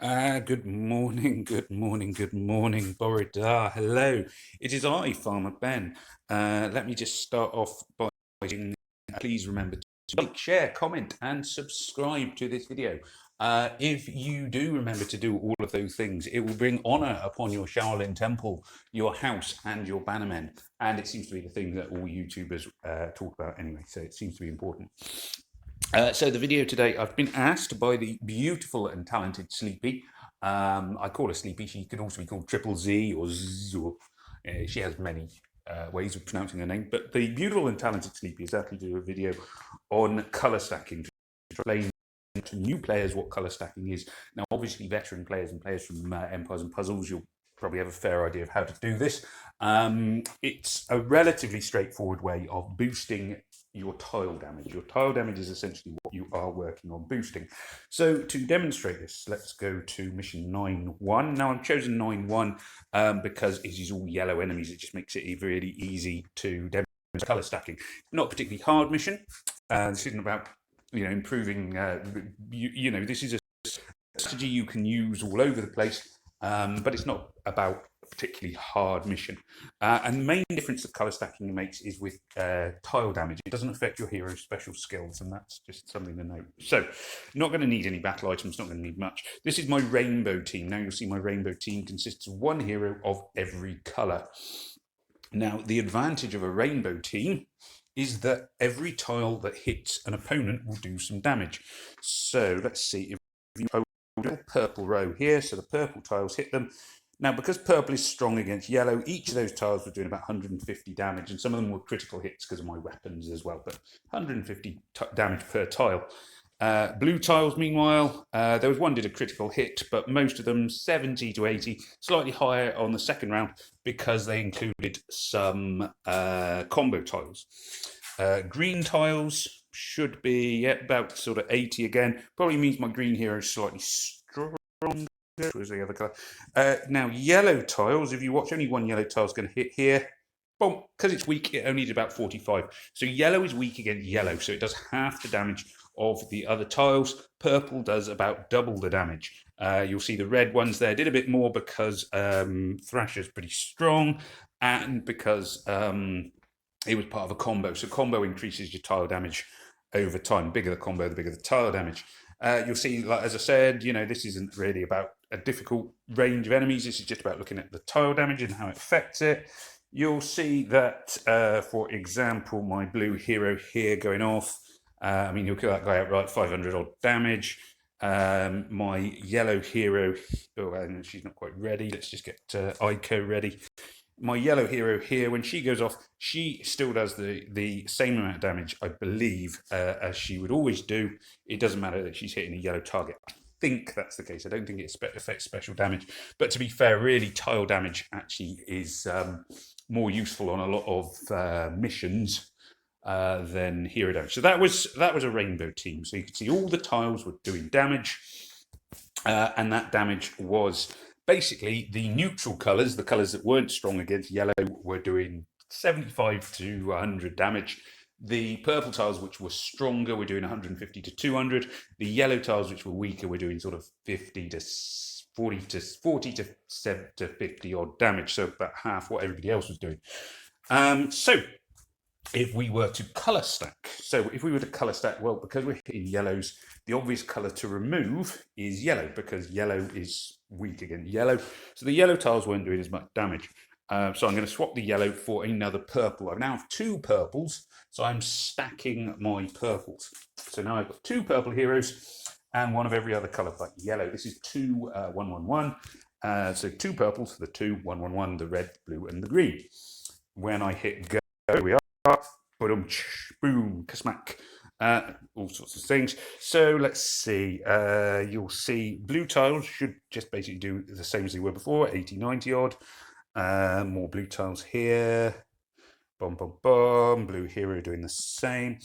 Good morning, good morning, good morning, Borida. Hello, it is I, Farmer Ben. Let me just start off by saying, please remember to like, share, comment, and subscribe to this video. If you do remember to do all of those things, it will bring honor upon your Shaolin temple, your house, and your bannermen. And it seems to be the thing that all YouTubers talk about anyway, so it seems to be important. So the video today, I've been asked by the beautiful and talented Sleepy. I call her Sleepy. She could also be called Triple Z or Z. Or, she has many ways of pronouncing her name. But the beautiful and talented Sleepy is actually do a video on color stacking to explain to new players what color stacking is. Now, obviously, veteran players and players from Empires and Puzzles, you'll probably have a fair idea of how to do this. It's a relatively straightforward way of boosting your tile damage. Your tile damage is essentially what you are working on boosting. So to demonstrate this, let's go to mission 9-1. Now I've chosen 9-1 because it is all yellow enemies. It just makes it really easy to demonstrate color stacking. Not a particularly hard mission. This isn't about improving. This is a strategy you can use all over the place, but it's not about a particularly hard mission. And the main difference that color stacking makes is with tile damage. It doesn't affect your hero's special skills, and that's just something to note. So, not going to need any battle items, not going to need much. This is my rainbow team. Now you'll see my rainbow team consists of one hero of every color. Now, the advantage of a rainbow team is that every tile that hits an opponent will do some damage. So let's see if you hold a purple row here, so the purple tiles hit them. Now, because purple is strong against yellow, each of those tiles were doing about 150 damage, and some of them were critical hits because of my weapons as well, but 150 damage per tile. Blue tiles, meanwhile, there was one did a critical hit, but most of them 70 to 80, slightly higher on the second round because they included some combo tiles. Green tiles should be about sort of 80 again. Probably means my green hero is slightly stronger. Was the other colour. Now, yellow tiles, if you watch, only one yellow tile is going to hit here. Boom, because it's weak, it only did about 45. So yellow is weak against yellow, so it does half the damage of the other tiles. Purple does about double the damage. You'll see the red ones there did a bit more because Thrasher's pretty strong and because it was part of a combo. So combo increases your tile damage over time. The bigger the combo, the bigger the tile damage. You'll see, like as I said, this isn't really about a difficult range of enemies. This is just about looking at the tile damage and how it affects it. You'll see that, for example, my blue hero here going off. He'll kill that guy outright, 500 odd damage. My yellow hero, and she's not quite ready. Let's just get Aiko ready. My yellow hero here, when she goes off, she still does the same amount of damage, I believe, as she would always do. It doesn't matter that she's hitting a yellow target. I think that's the case. I don't think it affects special damage. But to be fair, really, tile damage actually is more useful on a lot of missions than hero damage. So that was a rainbow team. So you can see all the tiles were doing damage, and that damage was basically the neutral colours, the colours that weren't strong against yellow, were doing 75 to 100 damage. The purple tiles, which were stronger, were doing 150 to 200. The yellow tiles, which were weaker, were doing sort of 50 to 40 to 50 odd damage. So about half what everybody else was doing. So if we were to colour stack, well, because we're hitting yellows, the obvious colour to remove is yellow, because yellow is weak against yellow. So the yellow tiles weren't doing as much damage. So I'm going to swap the yellow for another purple. I now have two purples, so I'm stacking my purples. So now I've got two purple heroes and one of every other colour but yellow. This is 2 1 1 1. So two purples, the 2 1 1 1, the red, blue, and the green. When I hit go, here we are. Boom, boom, smack, all sorts of things. So let's see. You'll see blue tiles should just basically do the same as they were before, 80, 90 odd. More blue tiles here. Boom, boom, boom. Blue hero doing the same.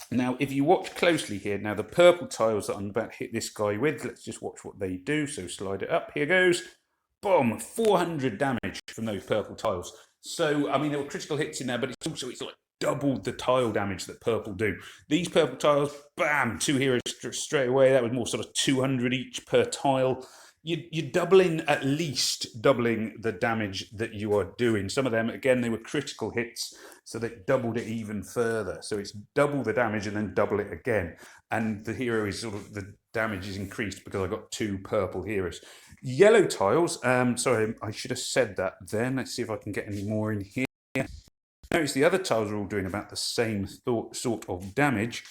Now, if you watch closely here, now the purple tiles that I'm about to hit this guy with, let's just watch what they do. So slide it up. Here goes. Boom, 400 damage from those purple tiles. So, there were critical hits in there, but it's like doubled the tile damage that purple do. These purple tiles, bam, 2 heroes straight away. That was more sort of 200 each per tile. You're doubling, at least doubling the damage that you are doing. Some of them, again, they were critical hits, so they doubled it even further. So it's double the damage and then double it again. And the hero is sort of, the damage is increased because I got 2 purple heroes. Yellow tiles, sorry, I should have said that then. Let's see if I can get any more in here. Notice the other tiles are all doing about the same sort of damage.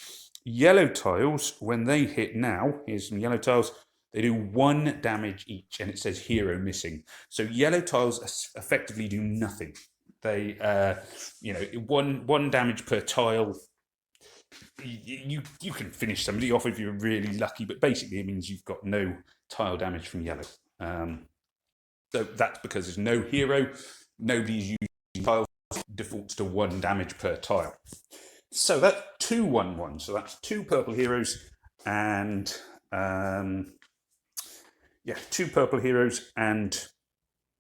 Yellow tiles, when they hit now, here's some yellow tiles, they do 1 damage each, and it says hero missing. So yellow tiles effectively do nothing. They, you know, one damage per tile. You can finish somebody off if you're really lucky, but basically it means you've got no tile damage from yellow. So that's because there's no hero, nobody's using tiles, defaults to 1 damage per tile. So that's 2-1-1. So that's 2 purple heroes and 2 purple heroes and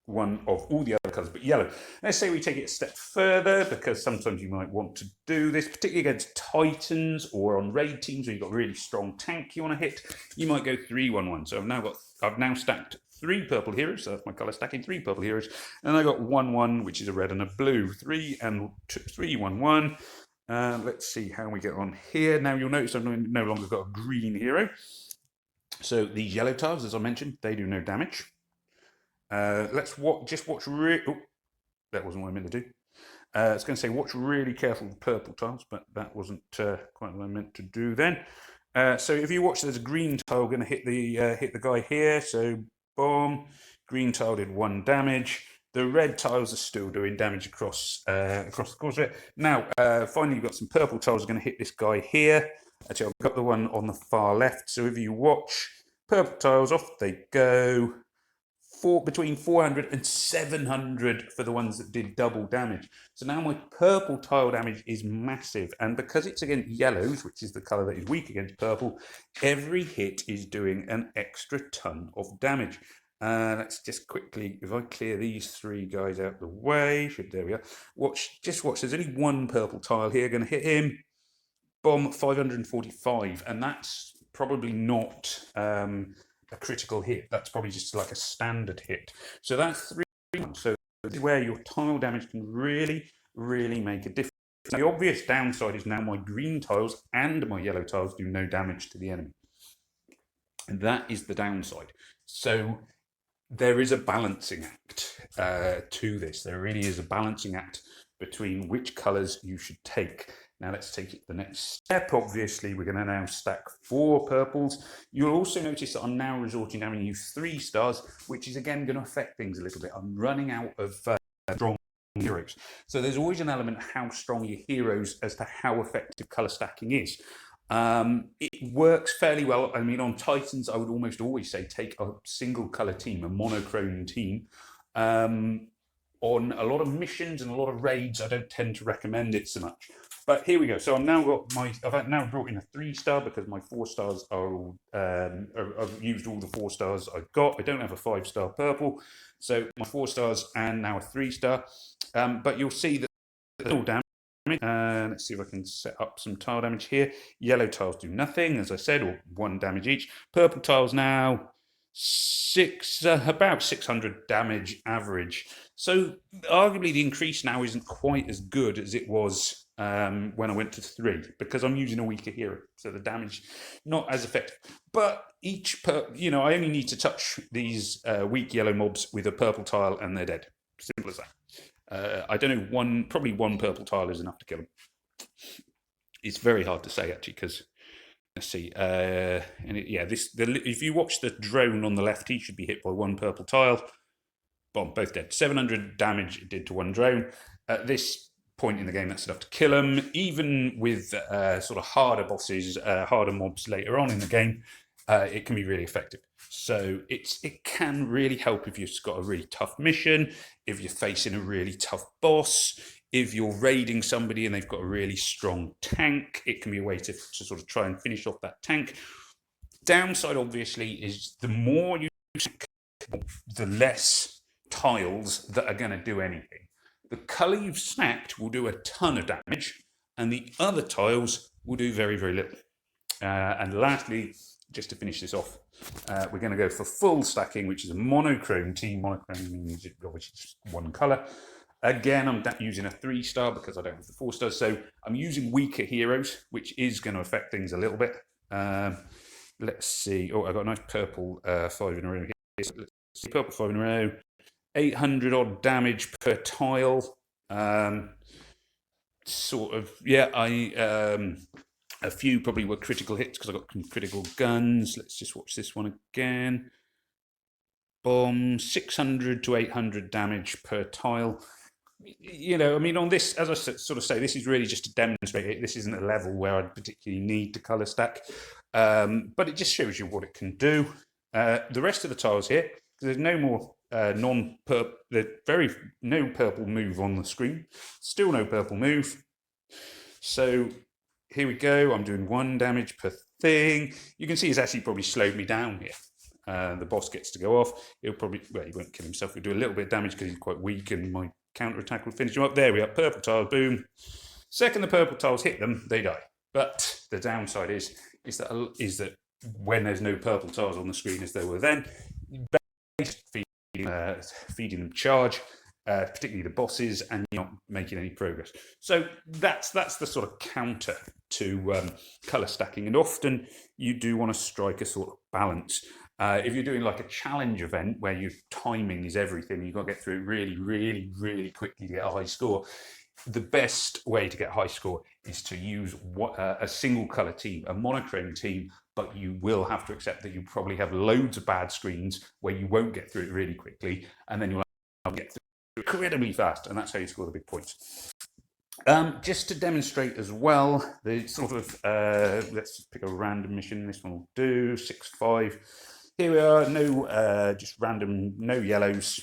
1 of all the other colours but yellow. Let's say we take it a step further, because sometimes you might want to do this, particularly against Titans or on raid teams where you've got a really strong tank you want to hit. You might go 3-1-1. So I've now stacked 3 purple heroes, so that's my colour stacking, 3 purple heroes, and I got 1-1, which is a red and a blue. 3-1-1. Let's see how we get on here. Now you'll notice I've no longer got a green hero. So these yellow tiles, as I mentioned, they do no damage. Let's just watch. Oh, that wasn't what I meant to do. I was going to say watch really careful with purple tiles, but that wasn't quite what I meant to do then. So if you watch, there's a green tile going to hit the guy here. So boom, green tile did 1 damage. The red tiles are still doing damage across the course of it. Now, finally, you've got some purple tiles going to hit this guy here. Actually, I've got the one on the far left. So if you watch, purple tiles, off they go. Between 400 and 700 for the ones that did double damage. So now my purple tile damage is massive. And because it's against yellows, which is the colour that is weak against purple, every hit is doing an extra ton of damage. Let's just quickly, if I clear these 3 guys out the way, there we go. Just watch, there's only 1 purple tile here going to hit him. Bomb, 545. And that's probably not a critical hit. That's probably just like a standard hit. So that's 3-1. So this is where your tile damage can really, really make a difference. Now, the obvious downside is now my green tiles and my yellow tiles do no damage to the enemy. And that is the downside. So there is a balancing act to this. There really is a balancing act between which colours you should take. Now let's take it the next step. Obviously, we're going to now stack 4 purples. You'll also notice that I'm now resorting to having used 3 stars, which is again going to affect things a little bit. I'm running out of strong heroes. So there's always an element of how strong your heroes as to how effective colour stacking is. It works fairly well. I mean, on Titans, I would almost always say take a single colour team, a monochrome team. On a lot of missions and a lot of raids, I don't tend to recommend it so much. But here we go. So I've now brought in a 3-star because my 4 stars are all, I've used all the 4 stars I've got. I don't have a 5-star purple. So my 4 stars and now a 3-star. But you'll see that it's all damage. Let's see if I can set up some tile damage here. Yellow tiles do nothing, as I said, or 1 damage each. Purple tiles now, about 600 damage average. So arguably the increase now isn't quite as good as it was when I went to 3, because I'm using a weaker hero, so the damage not as effective. But I only need to touch these weak yellow mobs with a purple tile and they're dead. Simple as that. I don't know, probably 1 purple tile is enough to kill them. It's very hard to say actually, because let's see, if you watch the drone on the left, he should be hit by 1 purple tile. Bomb, both dead. 700 damage it did to 1 drone. At this point in the game, that's enough to kill them. Even with sort of harder bosses, harder mobs later on in the game, it can be really effective. So it can really help if you've got a really tough mission, if you're facing a really tough boss, if you're raiding somebody and they've got a really strong tank. It can be a way to sort of try and finish off that tank. Downside, obviously, is the more you stack, the less tiles that are going to do anything. The colour you've stacked will do a ton of damage, and the other tiles will do very, very little. And lastly, just to finish this off, we're going to go for full stacking, which is a monochrome team. Monochrome means obviously just one colour. Again, I'm using a 3-star because I don't have the 4 stars, so I'm using weaker heroes, which is going to affect things a little bit. Let's see. Oh, I got a nice purple 5 in a row here. So let's see, purple 5 in a row. 800 odd damage per tile. Sort of, yeah. A few probably were critical hits because I got some critical guns. Let's just watch this one again. Boom, 600 to 800 damage per tile. You know, I mean, on this, as I sort of say, this is really just to demonstrate it. This isn't a level where I particularly need to colour stack, but it just shows you what it can do. The rest of the tiles here, there's no more non-purple, no purple move on the screen. Still no purple move. So here we go. I'm doing 1 damage per thing. You can see it's actually probably slowed me down here. The boss gets to go off. He'll probably, well, he won't kill himself. He'll do a little bit of damage because he's quite weak, and my counter attack will finish him up. There we are. Purple tiles, boom. Second the purple tiles hit them, they die. But the downside is that when there's no purple tiles on the screen as there were then, feeding them charge, particularly the bosses, and you're not making any progress. So that's the sort of counter to colour stacking, and often you do want to strike a sort of balance. If you're doing like a challenge event where your timing is everything, you've got to get through it really, really, really quickly to get a high score. The best way to get a high score is to use a single colour team, a monochrome team, but you will have to accept that you probably have loads of bad screens where you won't get through it really quickly, and then you'll have to get through it incredibly fast, and that's how you score the big points. Just to demonstrate as well, the sort of, let's pick a random mission. This one will do, 6-5. Here we are, no, just random, no yellows.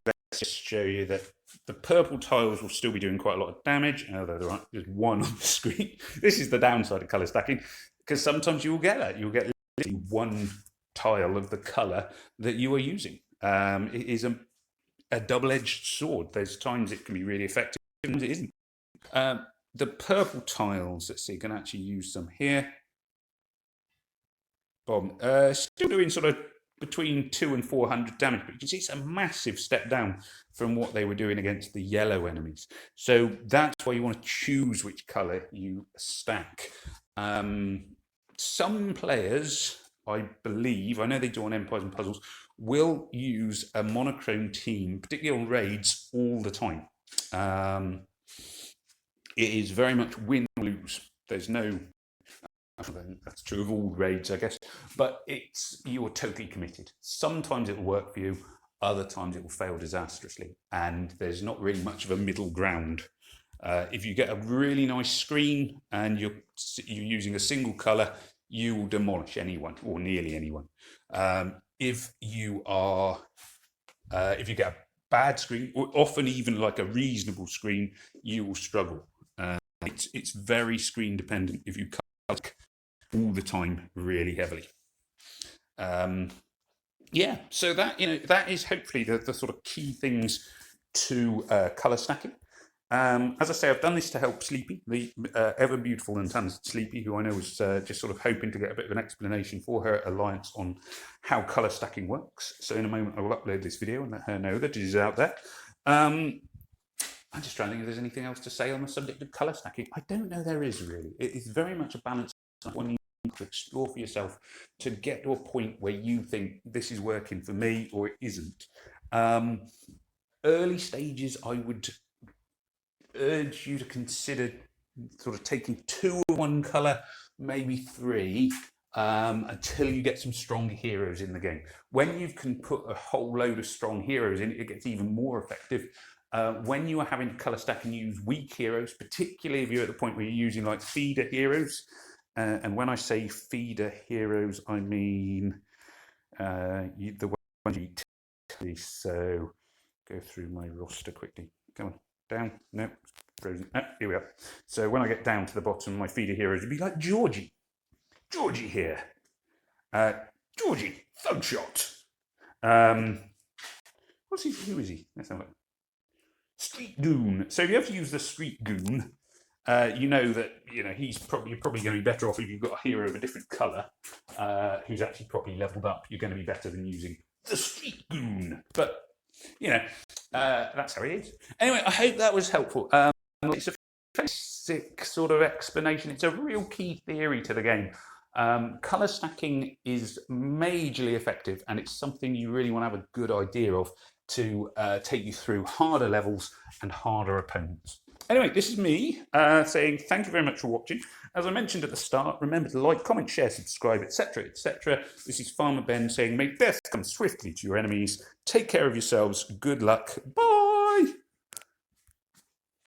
Let's just show you that the purple tiles will still be doing quite a lot of damage, although there's one on the screen. This is the downside of colour stacking, because sometimes you will get that. You'll get literally one tile of the colour that you are using. It is a double-edged sword. There's times it can be really effective, and it isn't. The purple tiles, let's see, you can actually use some here. Boom. Still doing sort of between 200 and 400 damage, but you can see it's a massive step down from what they were doing against the yellow enemies. So that's why you want to choose which colour you stack. Some players, I believe, I know they do on Empires and Puzzles, will use a monochrome team, particularly on raids, all the time. It is very much win or lose. There's no, that's true of all raids, I guess, but you're totally committed. Sometimes it will work for you, other times it will fail disastrously, and there's not really much of a middle ground. If you get a really nice screen and you're using a single colour, you will demolish anyone, or nearly anyone. If you get a bad screen, or often even like a reasonable screen, you will struggle. It's very screen dependent if you cut all the time really heavily. Yeah, so that is hopefully the sort of key things to colour stacking. As I say, I've done this to help Sleepy, the ever beautiful and talented Sleepy, who I know was just sort of hoping to get a bit of an explanation for her alliance on how colour stacking works. So in a moment I will upload this video and let her know that it is out there. I'm just trying to think if there's anything else to say on the subject of colour stacking. I don't know there is really. It is very much a balance when you need to explore for yourself to get to a point where you think this is working for me or it isn't. Early stages, I would urge you to consider sort of taking 2 of one colour, maybe 3, until you get some strong heroes in the game. When you can put a whole load of strong heroes in, it gets even more effective. When you are having to colour stack and use weak heroes, particularly if you're at the point where you're using like feeder heroes, and when I say feeder heroes, I mean the ones you eat. So go through my roster quickly. Come on, down. No, frozen. Here we are. So when I get down to the bottom, my feeder heroes would be like Georgie. Georgie here. Georgie, Thugshot. Who is he? Let's have a look. Street Goon. So if you ever use the Street Goon, you know that you're probably going to be better off if you've got a hero of a different colour who's actually properly leveled up. You're going to be better than using the Street Goon. But that's how it is. Anyway, I hope that was helpful. It's a basic sort of explanation. It's a real key theory to the game. Colour stacking is majorly effective, and it's something you really want to have a good idea of to take you through harder levels and harder opponents. Anyway, this is me saying thank you very much for watching. As I mentioned at the start, remember to like, comment, share, subscribe, etc., etc. This is Farmer Ben saying, may death come swiftly to your enemies. Take care of yourselves. Good luck. Bye.